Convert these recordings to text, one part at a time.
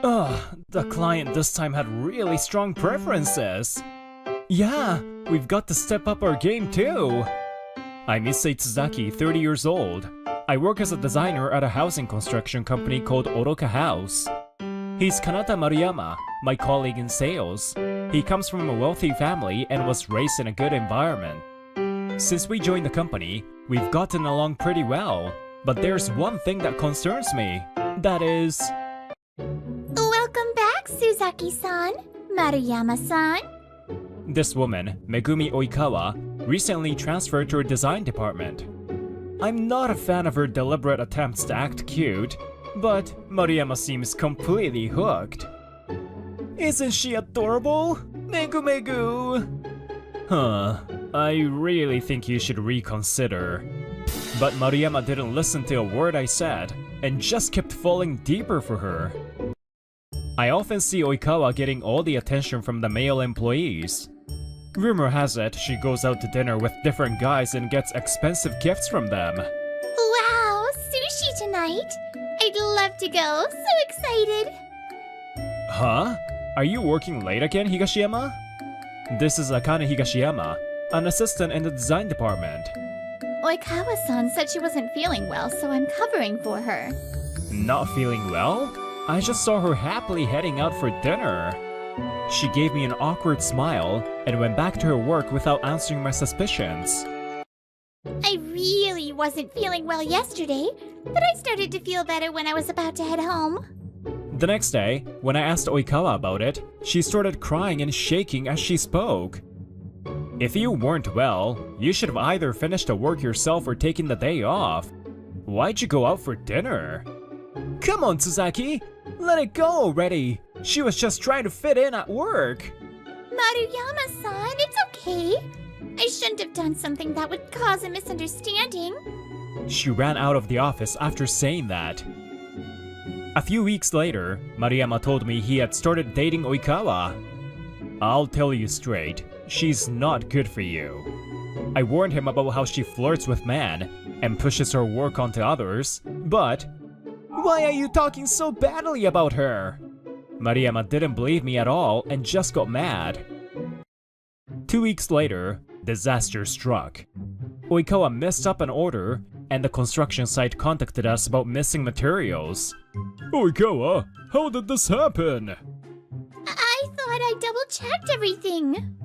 The client this time had really strong preferences. Yeah, we've got to step up our game too. I'm Issei Tsuzaki, 30 years old. I work as a designer at a housing construction company called Oroka House. He's Kanata Maruyama, my colleague in sales. He comes from a wealthy family and was raised in a good environment. Since we joined the company, we've gotten along pretty well. But there's one thing that concerns me. That is... Welcome back, Suzaki-san, Maruyama-san. This woman, Megumi Oikawa, recently transferred to her design department. I'm not a fan of her deliberate attempts to act cute, but Maruyama seems completely hooked. Isn't she adorable? Megu. Huh, I really think you should reconsider. But Maruyama didn't listen to a word I said, and just kept falling deeper for her. I often see Oikawa getting all the attention from the male employees. Rumor has it she goes out to dinner with different guys and gets expensive gifts from them. Wow, sushi tonight! I'd love to go, so excited! Huh? Are you working late again, Higashiyama? This is Akane Higashiyama, an assistant in the design department. Oikawa-san said she wasn't feeling well, so I'm covering for her. Not feeling well? I just saw her happily heading out for dinner. She gave me an awkward smile and went back to her work without answering my suspicions. I really wasn't feeling well yesterday, but I started to feel better when I was about to head home. The next day, when I asked Oikawa about it, she started crying and shaking as she spoke. If you weren't well, you should have either finished the work yourself or taken the day off. Why'd you go out for dinner? Come on, Tsuzaki! Let it go already! She was just trying to fit in at work! Maruyama-san, it's okay. I shouldn't have done something that would cause a misunderstanding. She ran out of the office after saying that. A few weeks later, Maruyama told me he had started dating Oikawa. I'll tell you straight, she's not good for you. I warned him about how she flirts with men and pushes her work onto others, but... Why are you talking so badly about her? Maruyama didn't believe me at all and just got mad. 2 weeks later, disaster struck. Oikawa messed up an order, and the construction site contacted us about missing materials. Oikawa, how did this happen? I thought I double-checked everything.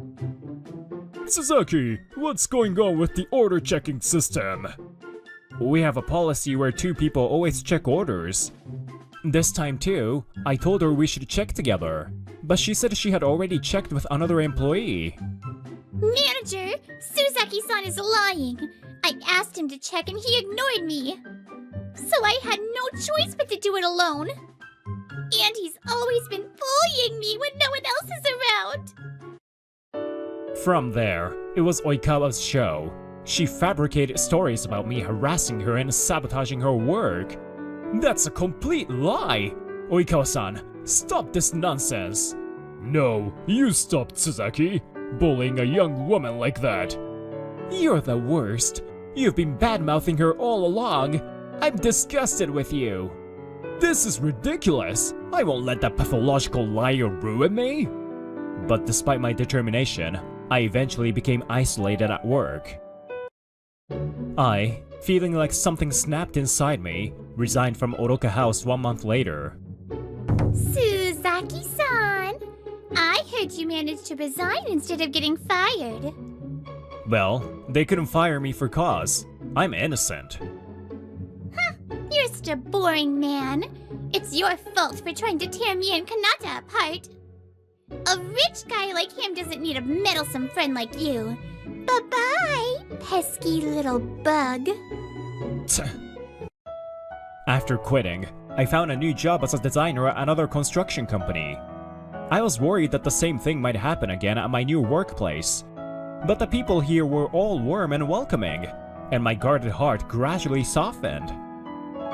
Suzaki, what's going on with the order checking system? We have a policy where 2 people always check orders. This time too, I told her we should check together, but she said she had already checked with another employee. Manager, Suzaki-san is lying. I asked him to check and he ignored me. So I had no choice but to do it alone. And he's always been bullying me when no one else is around. From there, it was Oikawa's show. She fabricated stories about me harassing her and sabotaging her work. That's a complete lie! Oikawa-san, stop this nonsense! No, you stop, Tsuzaki! Bullying a young woman like that! You're the worst! You've been bad-mouthing her all along! I'm disgusted with you! This is ridiculous! I won't let that pathological liar ruin me! But despite my determination, I eventually became isolated at work. I, feeling like something snapped inside me, resigned from Oroka House 1 month later. Suzaki-san, I heard you managed to resign instead of getting fired. Well, they couldn't fire me for cause. I'm innocent. You're just a boring man. It's your fault for trying to tear me and Kanata apart. A rich guy like him doesn't need a meddlesome friend like you. Bye-bye, pesky little bug. After quitting, I found a new job as a designer at another construction company. I was worried that the same thing might happen again at my new workplace. But the people here were all warm and welcoming, and my guarded heart gradually softened.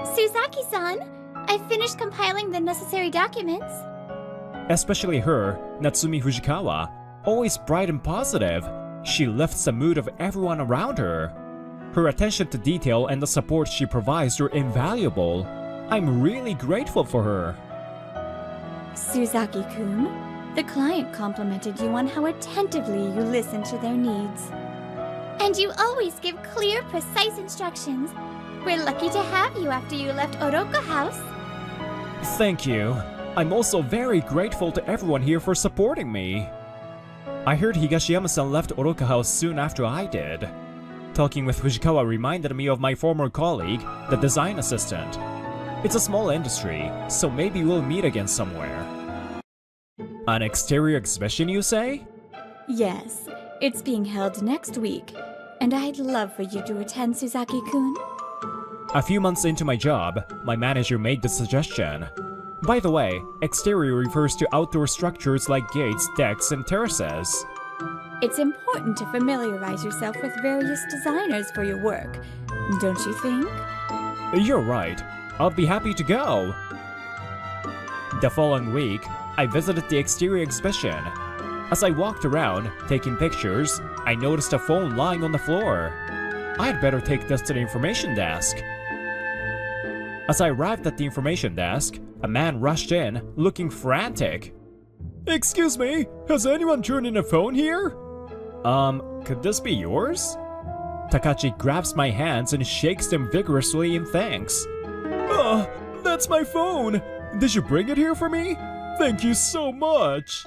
Suzaki-san, I finished compiling the necessary documents. Especially her, Natsumi Fujikawa, always bright and positive. She lifts the mood of everyone around her. Her attention to detail and the support she provides are invaluable. I'm really grateful for her. Suzaki-kun, the client complimented you on how attentively you listen to their needs. And you always give clear, precise instructions. We're lucky to have you after you left Oroka House. Thank you. I'm also very grateful to everyone here for supporting me. I heard Higashiyama-san left Oroka House soon after I did. Talking with Fujikawa reminded me of my former colleague, the design assistant. It's a small industry, so maybe we'll meet again somewhere. An exterior exhibition, you say? Yes, it's being held next week, and I'd love for you to attend, Suzaki-kun. A few months into my job, my manager made the suggestion. By the way, exterior refers to outdoor structures like gates, decks, and terraces. It's important to familiarize yourself with various designers for your work, don't you think? You're right. I'll be happy to go. The following week, I visited the exterior exhibition. As I walked around, taking pictures, I noticed a phone lying on the floor. I'd better take this to the information desk. As I arrived at the information desk, a man rushed in, looking frantic. Excuse me, has anyone turned in a phone here? Could this be yours? Takachi grabs my hands and shakes them vigorously in thanks. That's my phone! Did you bring it here for me? Thank you so much!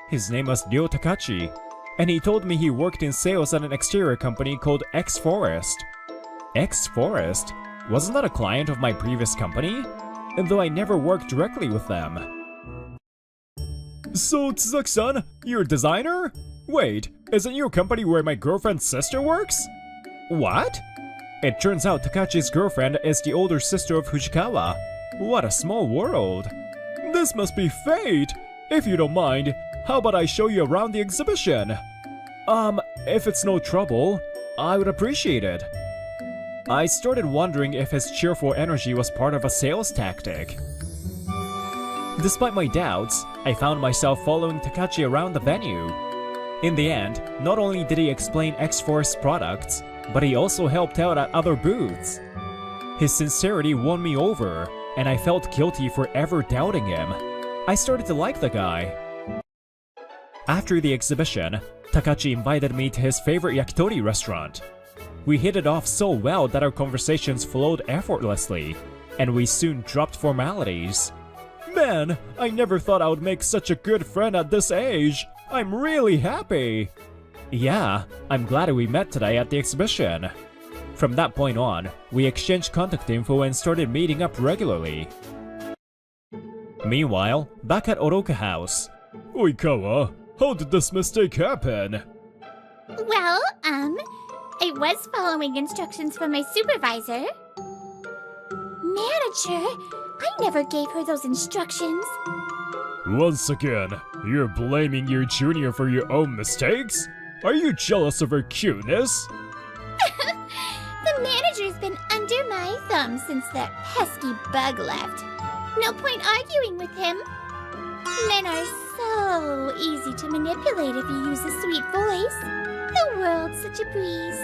His name was Ryo Takachi, and he told me he worked in sales at an exterior company called X Forest. X Forest? Wasn't that a client of my previous company? Though I never worked directly with them. So, Tsuzaki-san, you're a designer? Wait, isn't your company where my girlfriend's sister works? What? It turns out Takachi's girlfriend is the older sister of Fujikawa. What a small world. This must be fate! If you don't mind, how about I show you around the exhibition? If it's no trouble, I would appreciate it. I started wondering if his cheerful energy was part of a sales tactic. Despite my doubts, I found myself following Takachi around the venue. In the end, not only did he explain X-Force products, but he also helped out at other booths. His sincerity won me over, and I felt guilty for ever doubting him. I started to like the guy. After the exhibition, Takachi invited me to his favorite yakitori restaurant. We hit it off so well that our conversations flowed effortlessly, and we soon dropped formalities. Man, I never thought I would make such a good friend at this age. I'm really happy. Yeah, I'm glad we met today at the exhibition. From that point on, we exchanged contact info and started meeting up regularly. Meanwhile, back at Oroka House. Oikawa, how did this mistake happen? Well, I was following instructions from my supervisor. Manager, I never gave her those instructions. Once again, you're blaming your junior for your own mistakes? Are you jealous of her cuteness? The manager's been under my thumb since that pesky bug left. No point arguing with him. Men are so easy to manipulate if you use a sweet voice. The world's such a breeze.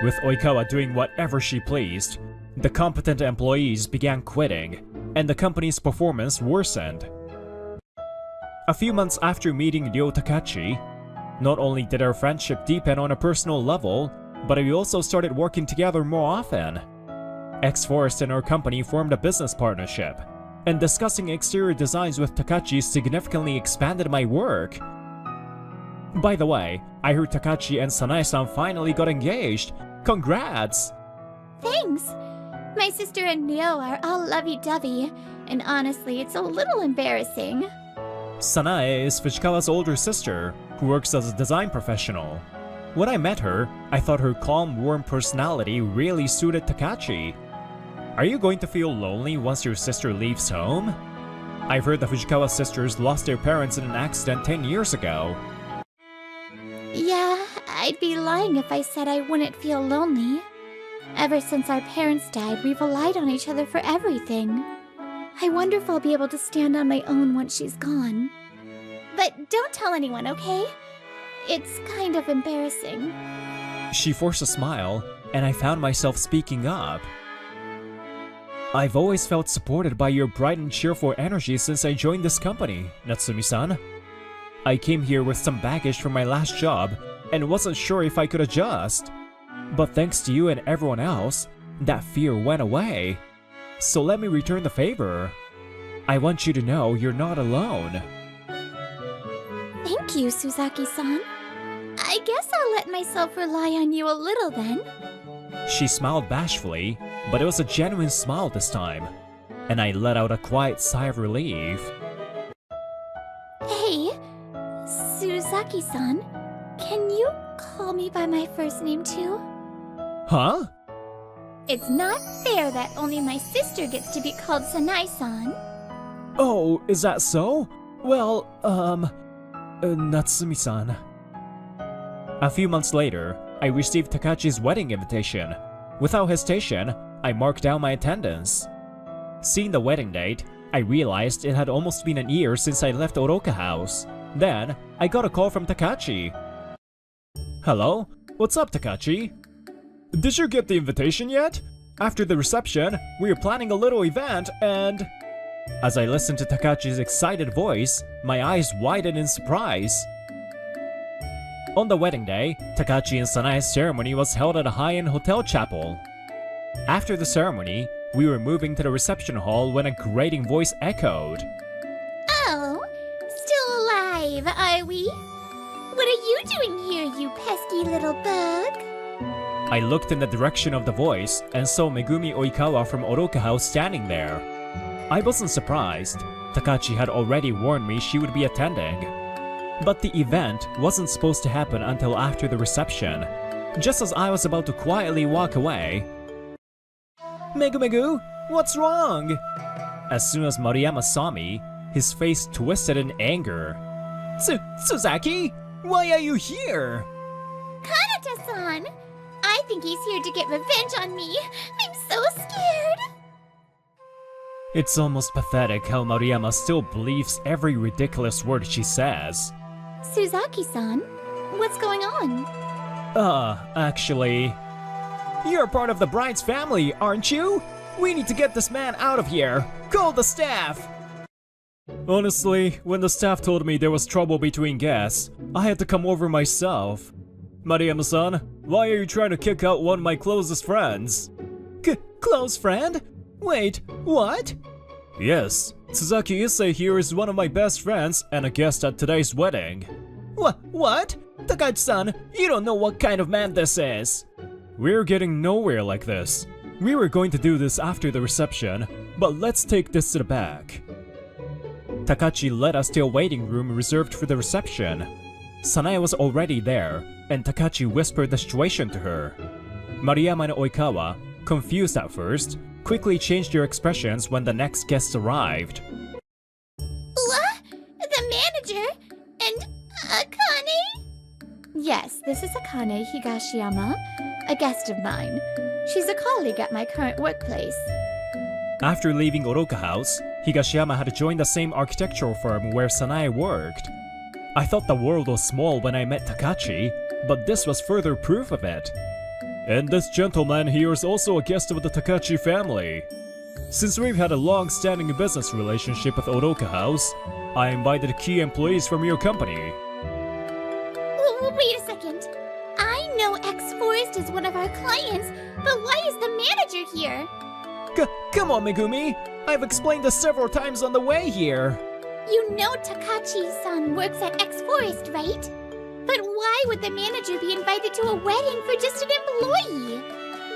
With Oikawa doing whatever she pleased, the competent employees began quitting, and the company's performance worsened. A few months after meeting Ryo Takachi, not only did our friendship deepen on a personal level, but we also started working together more often. X-Forest and our company formed a business partnership, and discussing exterior designs with Takachi significantly expanded my work. By the way, I heard Takachi and Sanae-san finally got engaged. Congrats! Thanks. My sister and Ryo are all lovey-dovey, and honestly, it's a little embarrassing. Sanae is Fujikawa's older sister, who works as a design professional. When I met her, I thought her calm, warm personality really suited Takachi. Are you going to feel lonely once your sister leaves home? I've heard the Fujikawa sisters lost their parents in an accident 10 years ago. Yeah, I'd be lying if I said I wouldn't feel lonely. Ever since our parents died, we've relied on each other for everything. I wonder if I'll be able to stand on my own once she's gone. But don't tell anyone, okay? It's kind of embarrassing. She forced a smile, and I found myself speaking up. I've always felt supported by your bright and cheerful energy since I joined this company, Natsumi-san. I came here with some baggage from my last job and wasn't sure if I could adjust. But thanks to you and everyone else, that fear went away. So let me return the favor. I want you to know you're not alone. Thank you, Suzaki-san. I guess I'll let myself rely on you a little then. She smiled bashfully, but it was a genuine smile this time, and I let out a quiet sigh of relief. Hey, Suzaki-san, can you call me by my first name too? Huh? It's not fair that only my sister gets to be called Sanai-san. Oh, is that so? Well, Natsumi-san. A few months later, I received Takachi's wedding invitation. Without hesitation, I marked down my attendance. Seeing the wedding date, I realized it had almost been a year since I left Oroka House. Then, I got a call from Takachi. Hello? What's up, Takachi? Did you get the invitation yet? After the reception, we are planning a little event and... As I listened to Takachi's excited voice, my eyes widened in surprise. On the wedding day, Takachi and Sanai's ceremony was held at a high-end hotel chapel. After the ceremony, we were moving to the reception hall when a grating voice echoed. Oh, still alive, are we? What are you doing here, you pesky little bug? I looked in the direction of the voice and saw Megumi Oikawa from Oroka House standing there. I wasn't surprised. Takachi had already warned me she would be attending. But the event wasn't supposed to happen until after the reception. Just as I was about to quietly walk away... Megu, what's wrong? As soon as Maruyama saw me, his face twisted in anger. Suzaki? Why are you here? Kanata-san! I think he's here to get revenge on me. I'm so scared. It's almost pathetic how Maruyama still believes every ridiculous word she says. Suzaki-san, what's going on? Actually... You're part of the bride's family, aren't you? We need to get this man out of here. Call the staff! Honestly, when the staff told me there was trouble between guests, I had to come over myself. Maruyama-san, why are you trying to kick out one of my closest friends? Close friend? Wait, what? Yes, Tsusaki Issei here is one of my best friends and a guest at today's wedding. What? Takachi-san, you don't know what kind of man this is. We're getting nowhere like this. We were going to do this after the reception, but let's take this to the back. Takachi led us to a waiting room reserved for the reception. Sanae was already there, and Takachi whispered the situation to her. Maruyama and Oikawa, confused at first, quickly changed their expressions when the next guests arrived. The manager? And Akane? Yes, this is Akane Higashiyama, a guest of mine. She's a colleague at my current workplace. After leaving Oroka House, Higashiyama had joined the same architectural firm where Sanae worked. I thought the world was small when I met Takachi, but this was further proof of it. And this gentleman here is also a guest of the Takachi family. Since we've had a long-standing business relationship with Oroka House, I invited key employees from your company. Wait a second. I know X-Forest is one of our clients, but why is the manager here? Come on, Megumi! I've explained this several times on the way here! You know Takachi-san works at X-Forest, right? But why would the manager be invited to a wedding for just an employee?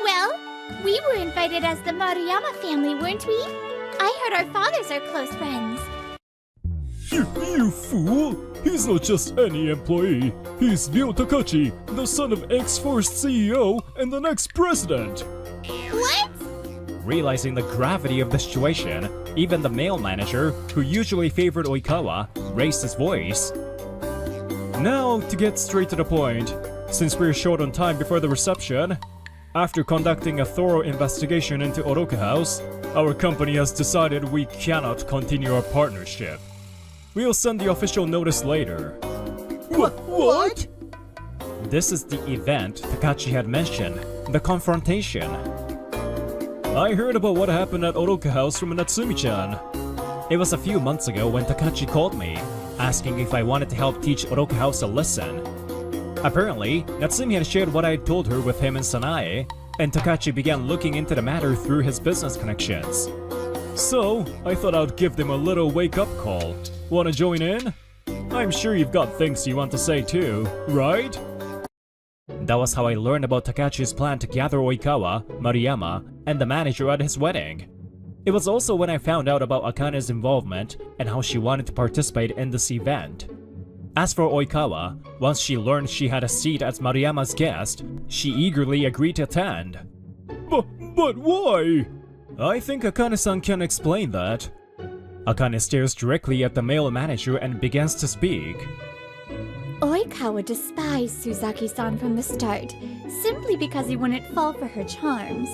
Well, we were invited as the Maruyama family, weren't we? I heard our fathers are close friends. You fool! He's not just any employee. He's Ryo Takachi, the son of X-Force CEO and the next president. What? Realizing the gravity of the situation, even the male manager, who usually favored Oikawa, raised his voice. Now, to get straight to the point, since we're short on time before the reception, after conducting a thorough investigation into Oroka House, our company has decided we cannot continue our partnership. We'll send the official notice later. What? This is the event Takachi had mentioned, the confrontation. I heard about what happened at Oroka House from Natsumi-chan. It was a few months ago when Takachi called me, asking if I wanted to help teach Oroka House a lesson. Apparently, Natsumi had shared what I had told her with him and Sanae, and Takachi began looking into the matter through his business connections. So, I thought I'd give them a little wake-up call. Wanna join in? I'm sure you've got things you want to say too, right? That was how I learned about Takachi's plan to gather Oikawa, Mariyama, and the manager at his wedding. It was also when I found out about Akane's involvement and how she wanted to participate in this event. As for Oikawa, once she learned she had a seat as Mariyama's guest, she eagerly agreed to attend. But why? I think Akane-san can explain that. Akane stares directly at the male manager and begins to speak. Oikawa despised Suzaki-san from the start, simply because he wouldn't fall for her charms.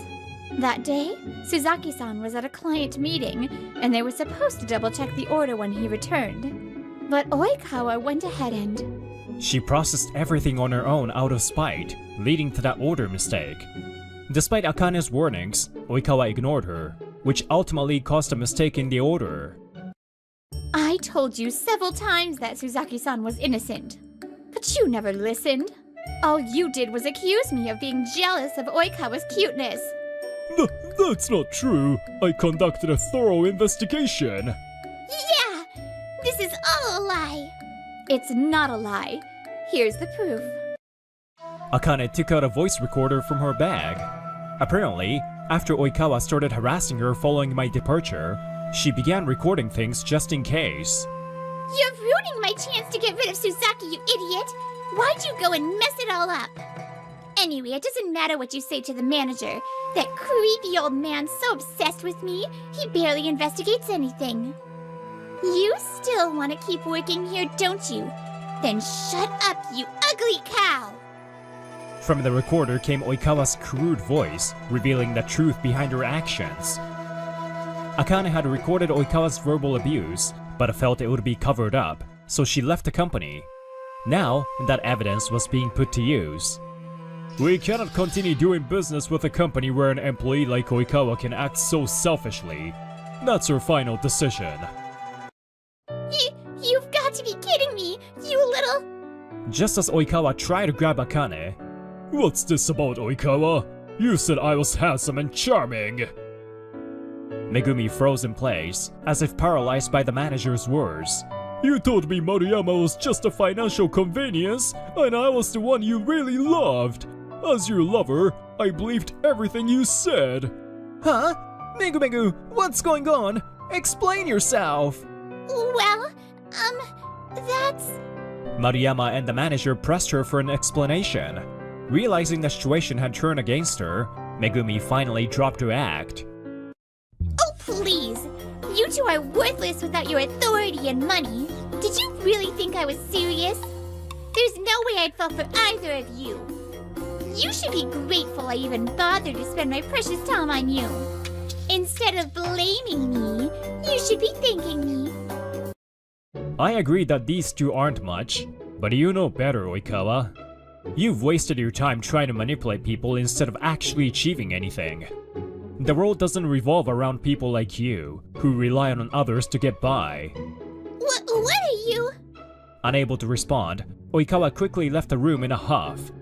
That day, Suzaki-san was at a client meeting, and they were supposed to double-check the order when he returned. But Oikawa went ahead and... She processed everything on her own out of spite, leading to that order mistake. Despite Akane's warnings, Oikawa ignored her, which ultimately caused a mistake in the order. I told you several times that Suzaki-san was innocent, but you never listened. All you did was accuse me of being jealous of Oikawa's cuteness. That's not true. I conducted a thorough investigation. Yeah! This is all a lie! It's not a lie. Here's the proof. Akane took out a voice recorder from her bag. Apparently, after Oikawa started harassing her following my departure, she began recording things just in case. You're ruining my chance to get rid of Suzaki, you idiot! Why'd you go and mess it all up? Anyway, it doesn't matter what you say to the manager. That creepy old man's so obsessed with me, he barely investigates anything. You still want to keep working here, don't you? Then shut up, you ugly cow! From the recorder came Oikawa's crude voice, revealing the truth behind her actions. Akane had recorded Oikawa's verbal abuse, but felt it would be covered up, so she left the company. Now, that evidence was being put to use. We cannot continue doing business with a company where an employee like Oikawa can act so selfishly. That's her final decision. You've got to be kidding me, you little... Just as Oikawa tried to grab Akane, "What's this about, Oikawa? You said I was handsome and charming!" Megumi froze in place, as if paralyzed by the manager's words. "You told me Mariyama was just a financial convenience, and I was the one you really loved. As your lover, I believed everything you said." Huh? Megu, what's going on? Explain yourself! Well, that's... Mariyama and the manager pressed her for an explanation. Realizing the situation had turned against her, Megumi finally dropped her act. Oh, please! You two are worthless without your authority and money. Did you really think I was serious? There's no way I'd fall for either of you. You should be grateful I even bothered to spend my precious time on you. Instead of blaming me, you should be thanking me. I agree that these two aren't much, but you know better, Oikawa. You've wasted your time trying to manipulate people instead of actually achieving anything. The world doesn't revolve around people like you, who rely on others to get by. What are you? Unable to respond, Oikawa quickly left the room in a huff.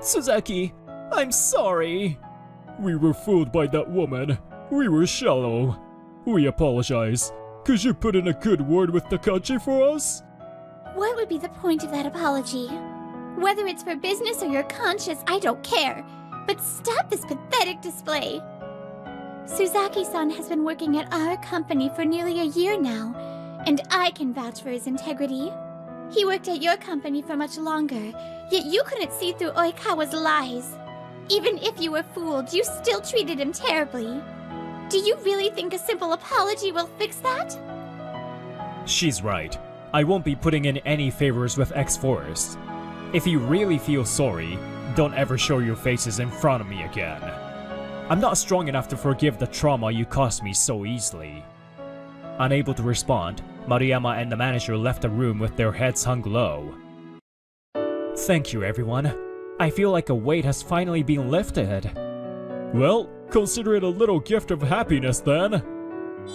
Suzaki, I'm sorry. We were fooled by that woman. We were shallow. We apologize. Could you put in a good word with Takachi for us? What would be the point of that apology? Whether it's for business or your conscience, I don't care. But stop this pathetic display. Suzaki-san has been working at our company for nearly a year now, and I can vouch for his integrity. He worked at your company for much longer, yet you couldn't see through Oikawa's lies. Even if you were fooled, you still treated him terribly. Do you really think a simple apology will fix that? She's right. I won't be putting in any favors with X-Forest. If you really feel sorry, don't ever show your faces in front of me again. I'm not strong enough to forgive the trauma you caused me so easily. Unable to respond, Mariyama and the manager left the room with their heads hung low. Thank you, everyone. I feel like a weight has finally been lifted. Well, consider it a little gift of happiness then.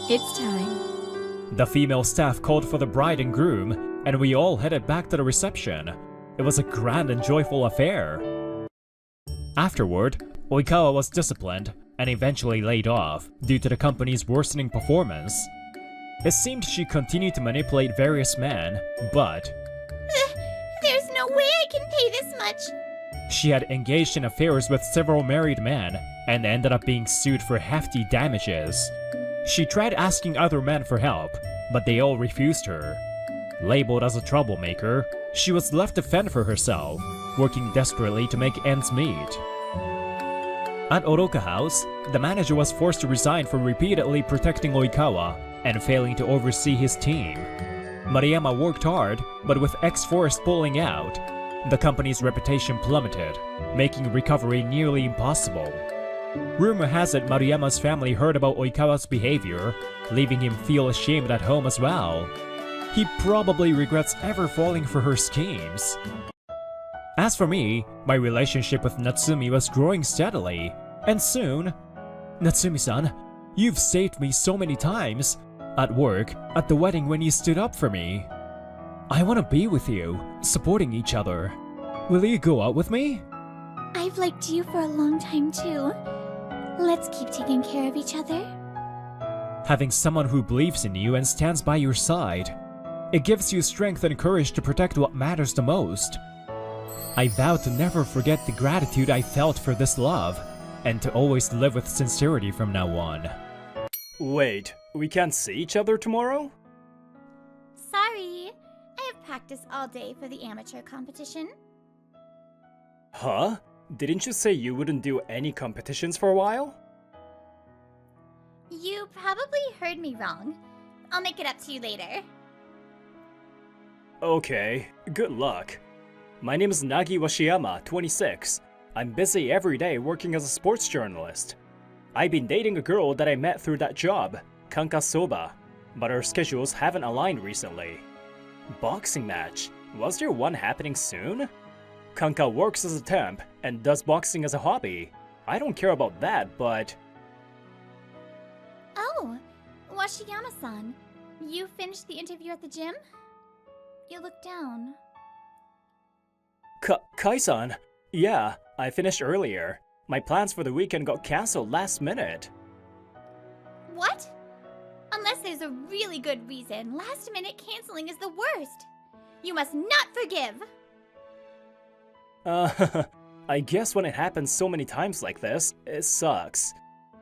It's time. The female staff called for the bride and groom, and we all headed back to the reception. It was a grand and joyful affair. Afterward, Oikawa was disciplined and eventually laid off due to the company's worsening performance. It seemed she continued to manipulate various men, but There's no way I can pay this much. she had engaged in affairs with several married men and ended up being sued for hefty damages. She tried asking other men for help, but they all refused her. Labeled as a troublemaker, she was left to fend for herself, working desperately to make ends meet. At Oroka House, the manager was forced to resign for repeatedly protecting Oikawa and failing to oversee his team. Mariyama worked hard, but with X-Forest pulling out, the company's reputation plummeted, making recovery nearly impossible. Rumor has it Mariyama's family heard about Oikawa's behavior, leaving him feel ashamed at home as well. He probably regrets ever falling for her schemes. As for me, my relationship with Natsumi was growing steadily, and soon... Natsumi-san, you've saved me so many times. At work, at the wedding when you stood up for me. I want to be with you, supporting each other. Will you go out with me? I've liked you for a long time too. Let's keep taking care of each other. Having someone who believes in you and stands by your side. It gives you strength and courage to protect what matters the most. I vow to never forget the gratitude I felt for this love, and to always live with sincerity from now on. Wait, we can't see each other tomorrow? Sorry. I have practiced all day for the amateur competition. Huh? Didn't you say you wouldn't do any competitions for a while? You probably heard me wrong. I'll make it up to you later. Okay, good luck. My name is Nagi Washiyama, 26. I'm busy every day working as a sports journalist. I've been dating a girl that I met through that job, Kanka Soba, but our schedules haven't aligned recently. Boxing match? Was there one happening soon? Kanka works as a temp and does boxing as a hobby. I don't care about that, but... Oh, Washiyama-san. You finished the interview at the gym? You look down. Kai-san? Yeah, I finished earlier. My plans for the weekend got cancelled last minute. What? Unless there's a really good reason, last-minute canceling is the worst. You must not forgive. I guess when it happens so many times like this, it sucks.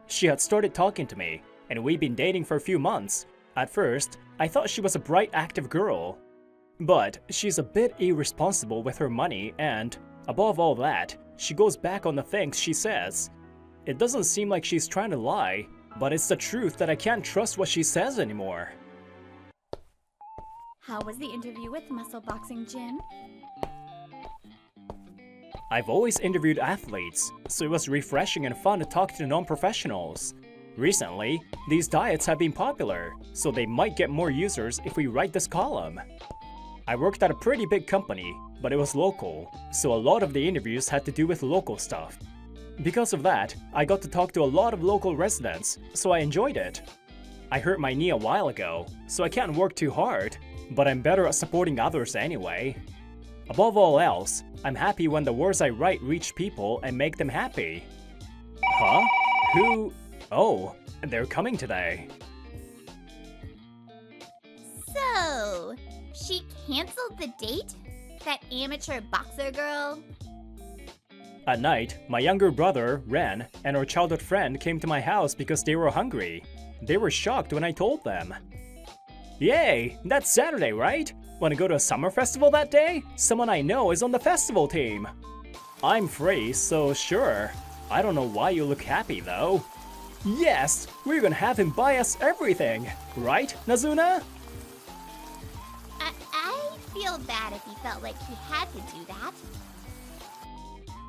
She had started talking to me, and we'd been dating for a few months. At first, I thought she was a bright, active girl. But she's a bit irresponsible with her money and, above all that, she goes back on the things she says. It doesn't seem like she's trying to lie, but it's the truth that I can't trust what she says anymore. How was the interview with Muscle Boxing Gym? I've always interviewed athletes, so it was refreshing and fun to talk to non-professionals. Recently, these diets have been popular, so they might get more users if we write this column. I worked at a pretty big company, but it was local, so a lot of the interviews had to do with local stuff. Because of that, I got to talk to a lot of local residents, so I enjoyed it. I hurt my knee a while ago, so I can't work too hard, but I'm better at supporting others anyway. Above all else, I'm happy when the words I write reach people and make them happy. Huh? Who? Oh, they're coming today. So, she canceled the date? That amateur boxer girl? At night, my younger brother, Ren, and our childhood friend came to my house because they were hungry. They were shocked when I told them. Yay! That's Saturday, right? Wanna go to a summer festival that day? Someone I know is on the festival team. I'm free, so sure. I don't know why you look happy though. Yes! We're gonna have him buy us everything! Right, Nazuna? I feel bad if he felt like he had to do that.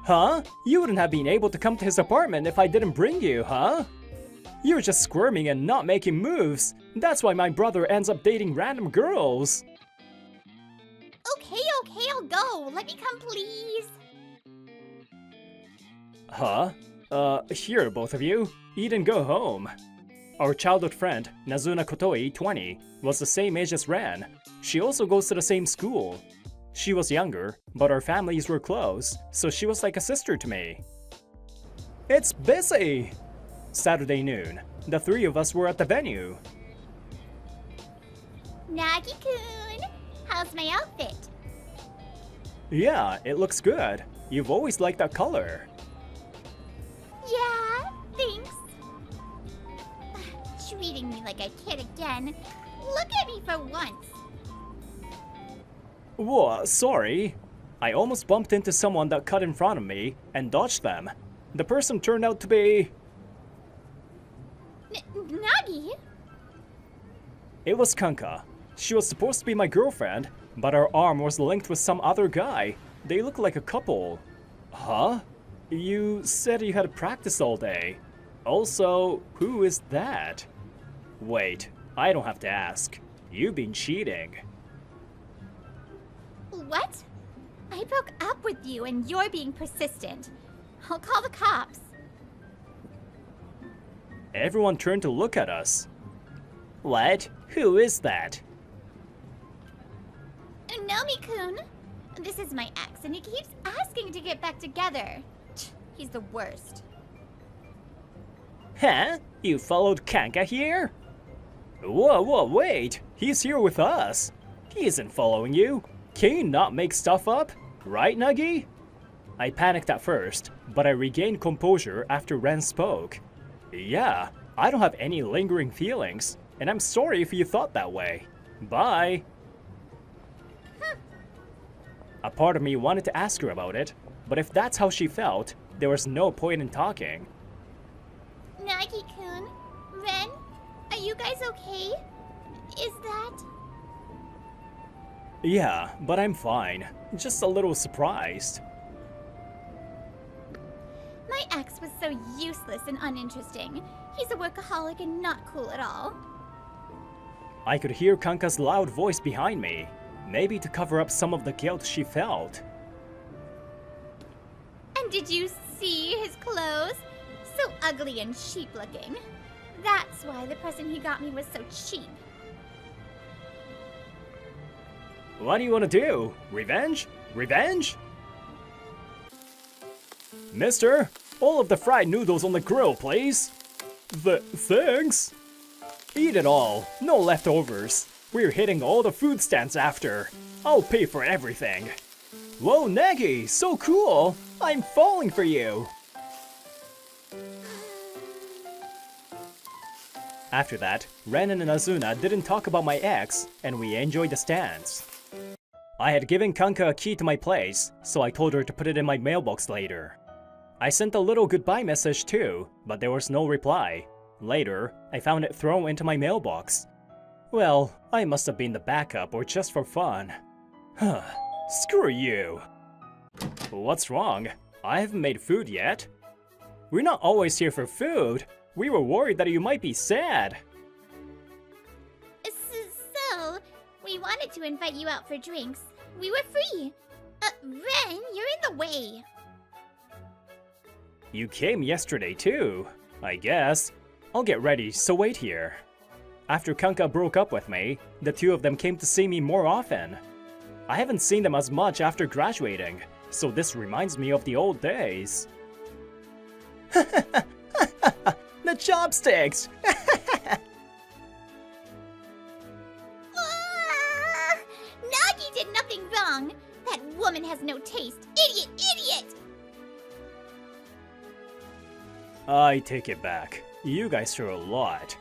Huh? You wouldn't have been able to come to his apartment if I didn't bring you, huh? You're just squirming and not making moves. That's why my brother ends up dating random girls. Okay, I'll go. Let me come, please. Huh? Here, both of you. Eat and go home. Our childhood friend, Nazuna Kotoi, 20, was the same age as Ren. She also goes to the same school. She was younger, but our families were close, so she was like a sister to me. It's busy! Saturday noon, the three of us were at the venue. Nagi-kun, how's my outfit? Yeah, it looks good. You've always liked that color. Yeah, thanks. Treating me like a kid again. Look at me for once. Whoa, sorry. I almost bumped into someone that cut in front of me and dodged them. The person turned out to be... Nagi? It was Kanka. She was supposed to be my girlfriend, but her arm was linked with some other guy. They look like a couple. Huh? You said you had practice all day. Also, who is that? Wait, I don't have to ask. You've been cheating. What? I broke up with you and you're being persistent. I'll call the cops. Everyone turned to look at us. What? Who is that? Nomi-kun. This is my ex and he keeps asking to get back together. He's the worst. Huh? You followed Kanka here? Whoa, wait! He's here with us! He isn't following you! Can you not make stuff up? Right, Nagi? I panicked at first, but I regained composure after Ren spoke. Yeah, I don't have any lingering feelings, and I'm sorry if you thought that way. Bye! A part of me wanted to ask her about it, but if that's how she felt, there was no point in talking. Nagi-kun, Ren, are you guys okay? Is that... Yeah, but I'm fine. Just a little surprised. My ex was so useless and uninteresting. He's a workaholic and not cool at all. I could hear Kanka's loud voice behind me, maybe to cover up some of the guilt she felt. And did you see his clothes? So ugly and cheap looking. That's why the present he got me was so cheap. What do you want to do? Revenge? Revenge? Mister, all of the fried noodles on the grill, please. Thanks. Eat it all, no leftovers. We're hitting all the food stands after. I'll pay for everything. Whoa, Nagi, so cool. I'm falling for you. After that, Ren and Azuna didn't talk about my ex, and we enjoyed the stands. I had given Kanka a key to my place, so I told her to put it in my mailbox later. I sent a little goodbye message too, but there was no reply. Later, I found it thrown into my mailbox. Well, I must have been the backup or just for fun. Huh, screw you. What's wrong? I haven't made food yet. We're not always here for food. We were worried that you might be sad. So, we wanted to invite you out for drinks. We were free. Ren, you're in the way. You came yesterday too, I guess. I'll get ready, so wait here. After Kanka broke up with me, the two of them came to see me more often. I haven't seen them as much after graduating, so this reminds me of the old days. The chopsticks! Nagi did nothing wrong. That woman has no taste. Idiot, idiot! I take it back. You guys threw a lot.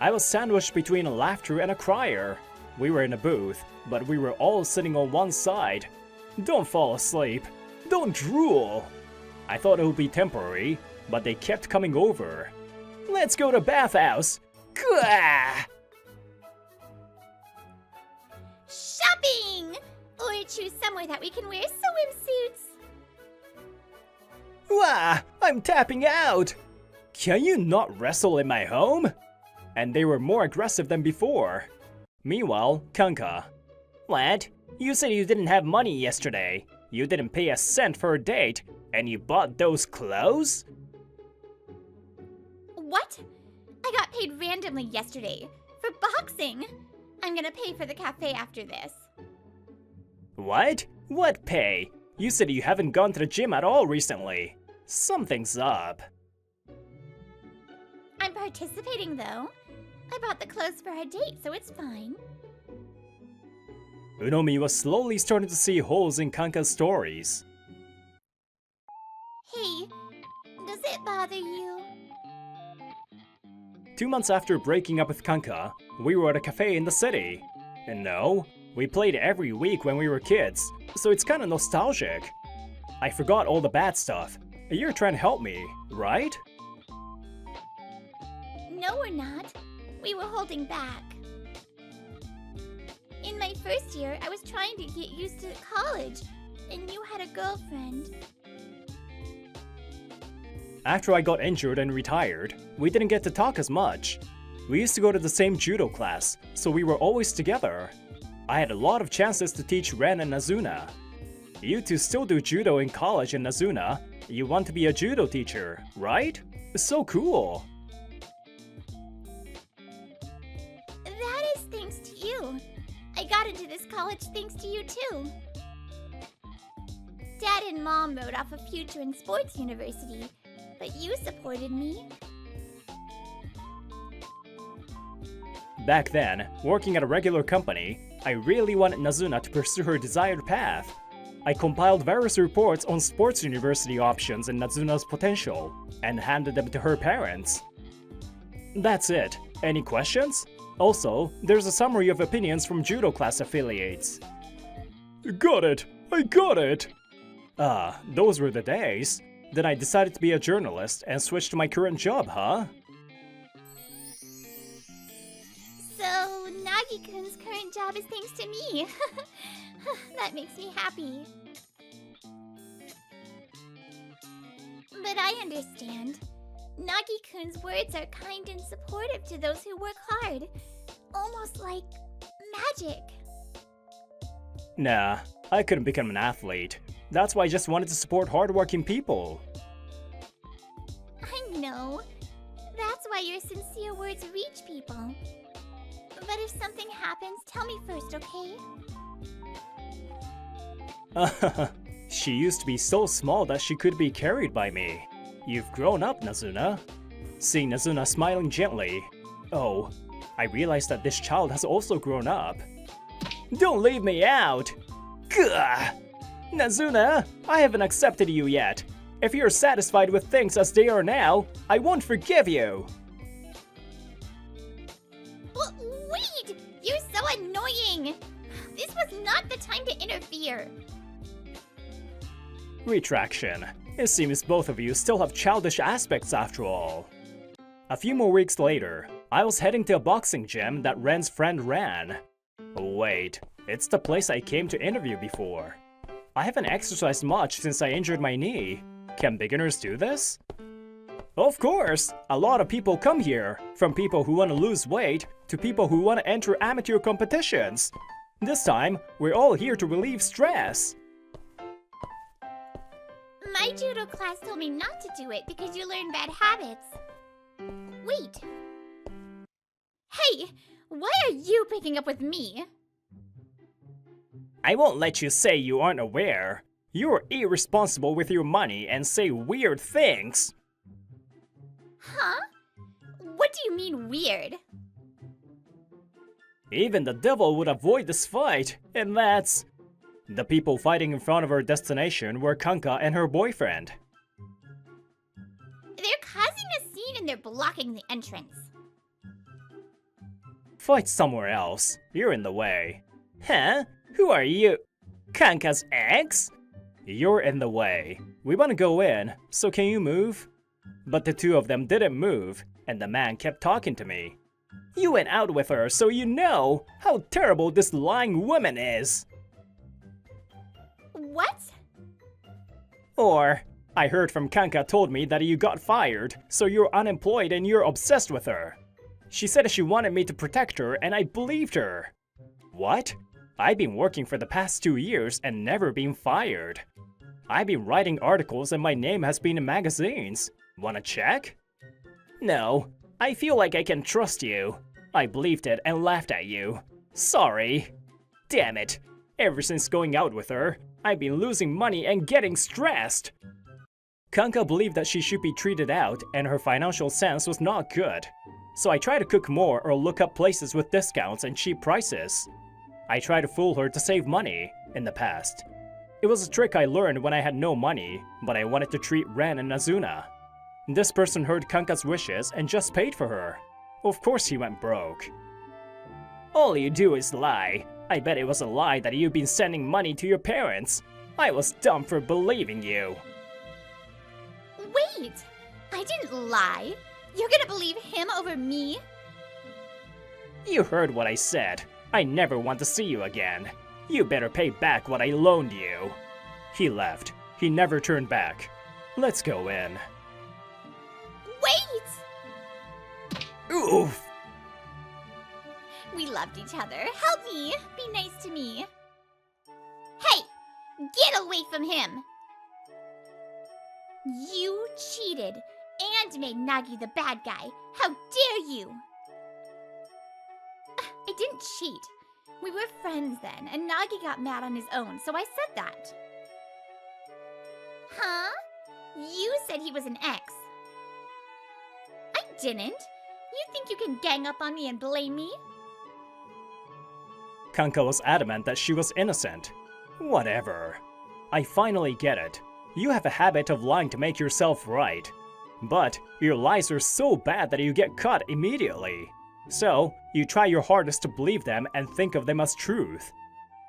I was sandwiched between a laughter and a crier. We were in a booth, but we were all sitting on one side. Don't fall asleep. Don't drool. I thought it would be temporary, but they kept coming over. Let's go to bathhouse. Gah! Shopping! Or choose somewhere that we can wear swimsuits. Wah! I'm tapping out! Can you not wrestle in my home? And they were more aggressive than before. Meanwhile, Kanka. What? You said you didn't have money yesterday. You didn't pay a cent for a date, and you bought those clothes? What? I got paid randomly yesterday for boxing. I'm gonna pay for the cafe after this. What? What pay? You said you haven't gone to the gym at all recently. Something's up. I'm participating though. I bought the clothes for our date, so it's fine. Unomi was slowly starting to see holes in Kanka's stories. Hey, does it bother you? 2 months after breaking up with Kanka, we were at a cafe in the city. And no, we played every week when we were kids, so it's kinda nostalgic. I forgot all the bad stuff. You're trying to help me, right? No, we're not. We were holding back. In my first year, I was trying to get used to college, and you had a girlfriend. After I got injured and retired, we didn't get to talk as much. We used to go to the same judo class, so we were always together. I had a lot of chances to teach Ren and Nazuna. You two still do judo in college in Nazuna. You want to be a judo teacher, right? So cool! That is thanks to you. I got into this college thanks to you too. Dad and Mom wrote off a future in sports university, but you supported me. Back then, working at a regular company, I really wanted Nazuna to pursue her desired path. I compiled various reports on sports university options and Nazuna's potential, and handed them to her parents. That's it. Any questions? Also, there's a summary of opinions from judo class affiliates. Got it! I got it! Ah, those were the days. Then I decided to be a journalist and switched to my current job, huh? So, Nagi-kun's current job is thanks to me. That makes me happy. But I understand. Nagi-kun's words are kind and supportive to those who work hard. Almost like magic. Nah, I couldn't become an athlete. That's why I just wanted to support hardworking people. I know. That's why your sincere words reach people. But if something happens, tell me first, okay? She used to be so small that she could be carried by me. You've grown up, Nazuna. Seeing Nazuna smiling gently. Oh, I realized that this child has also grown up. Don't leave me out! Gah! Nazuna, I haven't accepted you yet. If you're satisfied with things as they are now, I won't forgive you. But wait! You're so annoying! This was not the time to interfere. Retraction. It seems both of you still have childish aspects after all. A few more weeks later, I was heading to a boxing gym that Ren's friend ran. Wait, it's the place I came to interview before. I haven't exercised much since I injured my knee. Can beginners do this? Of course! A lot of people come here, from people who want to lose weight to people who want to enter amateur competitions. This time, we're all here to relieve stress. My judo class told me not to do it because you learn bad habits. Wait. Hey, why are you picking up with me? I won't let you say you aren't aware. You're irresponsible with your money and say weird things. Huh? What do you mean weird? Even the devil would avoid this fight, and that's... The people fighting in front of our destination were Kanka and her boyfriend. They're causing a scene and they're blocking the entrance. Fight somewhere else. You're in the way. Huh? Who are you? Kanka's ex? You're in the way. We want to go in, so can you move? But the two of them didn't move, and the man kept talking to me. You went out with her, so you know how terrible this lying woman is. What? Or, I heard from Kanka told me that you got fired, so you're unemployed and you're obsessed with her. She said she wanted me to protect her, and I believed her. What? I've been working for the past 2 years and never been fired. I've been writing articles and my name has been in magazines. Wanna check? No, I feel like I can trust you. I believed it and laughed at you. Sorry. Damn it. Ever since going out with her, I've been losing money and getting stressed. Kanka believed that she should be treated out and her financial sense was not good. So I try to cook more or look up places with discounts and cheap prices. I try to fool her to save money in the past. It was a trick I learned when I had no money, but I wanted to treat Ren and Azuna. This person heard Kanka's wishes and just paid for her. Of course he went broke. All you do is lie. I bet it was a lie that you've been sending money to your parents. I was dumb for believing you. Wait! I didn't lie. You're gonna believe him over me? You heard what I said. I never want to see you again. You better pay back what I loaned you. He left. He never turned back. Let's go in. Wait! Oof! We loved each other. Help me! Be nice to me. Hey! Get away from him! You cheated and made Nagi the bad guy. How dare you! I didn't cheat. We were friends then, and Nagi got mad on his own, so I said that. Huh? You said he was an ex. I didn't. You think you can gang up on me and blame me? Kanka was adamant that she was innocent. Whatever. I finally get it. You have a habit of lying to make yourself right. But your lies are so bad that you get caught immediately. So, you try your hardest to believe them and think of them as truth.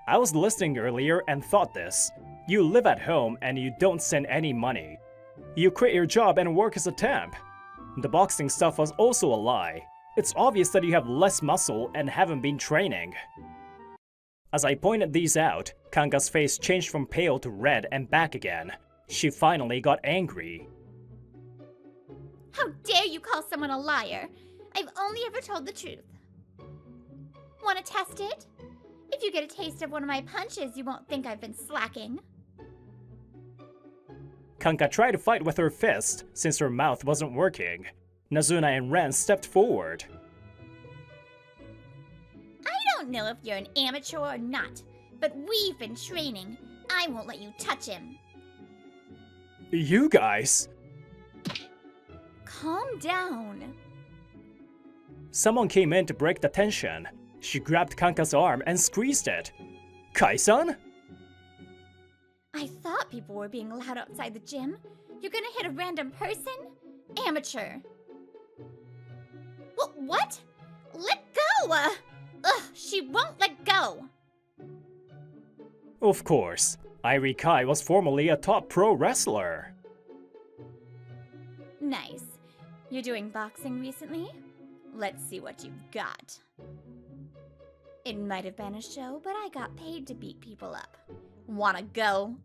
I was listening earlier and thought this. You live at home and you don't send any money. You quit your job and work as a temp. The boxing stuff was also a lie. It's obvious that you have less muscle and haven't been training. As I pointed these out, Kanka's face changed from pale to red and back again. She finally got angry. How dare you call someone a liar? I've only ever told the truth. Want to test it? If you get a taste of one of my punches, you won't think I've been slacking. Kanka tried to fight with her fist since her mouth wasn't working. Nazuna and Ren stepped forward. I don't know if you're an amateur or not, but we've been training. I won't let you touch him. You guys! Calm down. Someone came in to break the tension. She grabbed Kanka's arm and squeezed it. Kai-san? I thought people were being loud outside the gym. You're gonna hit a random person? Amateur. What? Let go! Ugh, she won't let go. Of course. Irie Kai was formerly a top pro wrestler. Nice. You're doing boxing recently? Let's see what you've got. It might have been a show, but I got paid to beat people up. Wanna go?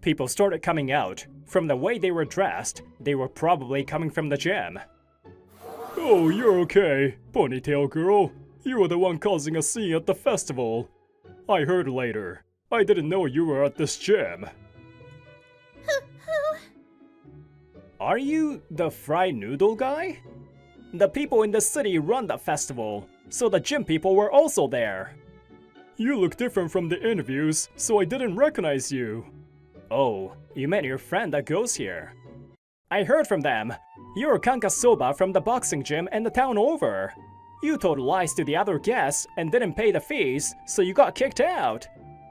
People started coming out. From the way they were dressed, they were probably coming from the gym. Oh, you're okay, ponytail girl. You were the one causing a scene at the festival. I heard later. I didn't know you were at this gym. Are you the fried noodle guy? The people in the city run the festival, so the gym people were also there. You look different from the interviews, so I didn't recognize you. Oh, you met your friend that goes here. I heard from them. You're Kanka Soba from the boxing gym in the town over. You told lies to the other guests and didn't pay the fees, so you got kicked out.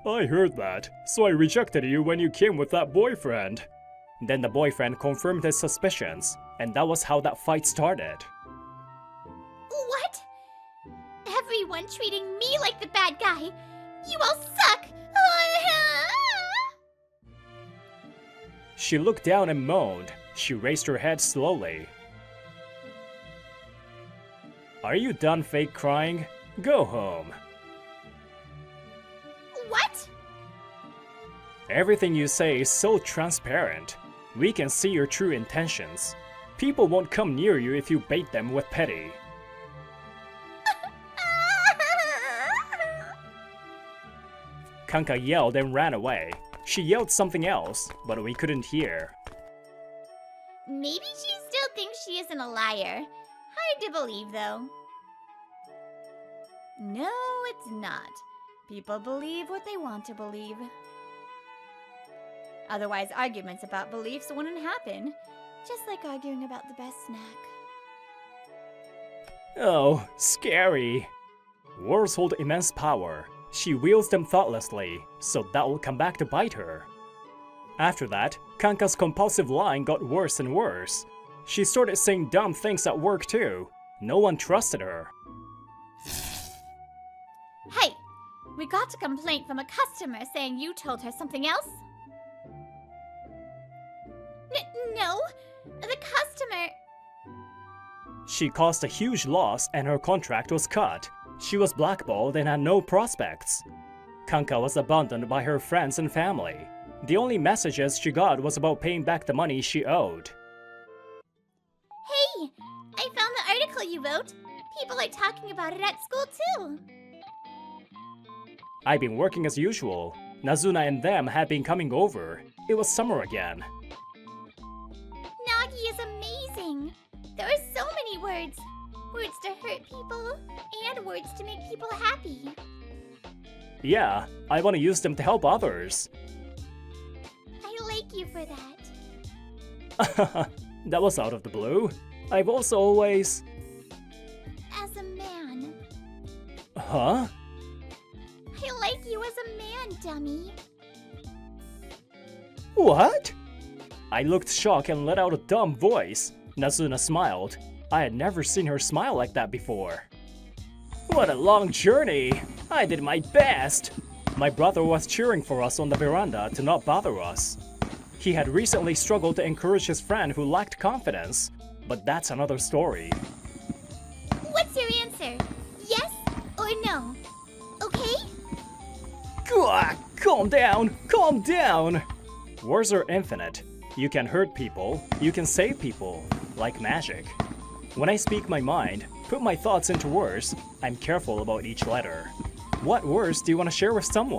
I heard that, so I rejected you when you came with that boyfriend. Then the boyfriend confirmed his suspicions, and that was how that fight started. What? Everyone treating me like the bad guy. You all suck. She looked down and moaned. She raised her head slowly. Are you done fake crying? Go home. What? Everything you say is so transparent. We can see your true intentions. People won't come near you if you bait them with petty. Kanka yelled and ran away. She yelled something else, but we couldn't hear. Maybe she still thinks she isn't a liar. Hard to believe, though. No, it's not. People believe what they want to believe. Otherwise, arguments about beliefs wouldn't happen. Just like arguing about the best snack. Oh, scary. Words hold immense power. She wields them thoughtlessly, so that will come back to bite her. After that, Kanka's compulsive lying got worse and worse. She started saying dumb things at work too. No one trusted her. Hey, we got a complaint from a customer saying you told her something else. No, the customer... She caused a huge loss and her contract was cut. She was blackballed and had no prospects. Kanka was abandoned by her friends and family. The only messages she got was about paying back the money she owed. Hey, I found the article you wrote. People are talking about it at school too. I've been working as usual. Nazuna and them had been coming over. It was summer again. Nagi is amazing. There are so many words. Words to hurt people, and words to make people happy. Yeah, I want to use them to help others. I like you for that. That was out of the blue. I've also always... As a man. Huh? I like you as a man, dummy. What? I looked shocked and let out a dumb voice. Nazuna smiled. I had never seen her smile like that before. What a long journey! I did my best! My brother was cheering for us on the veranda to not bother us. He had recently struggled to encourage his friend who lacked confidence, but that's another story. What's your answer? Yes or no? Okay? Gah, calm down! Calm down! Words are infinite. You can hurt people, you can save people, like magic. When I speak my mind, put my thoughts into words, I'm careful about each letter. What words do you want to share with someone?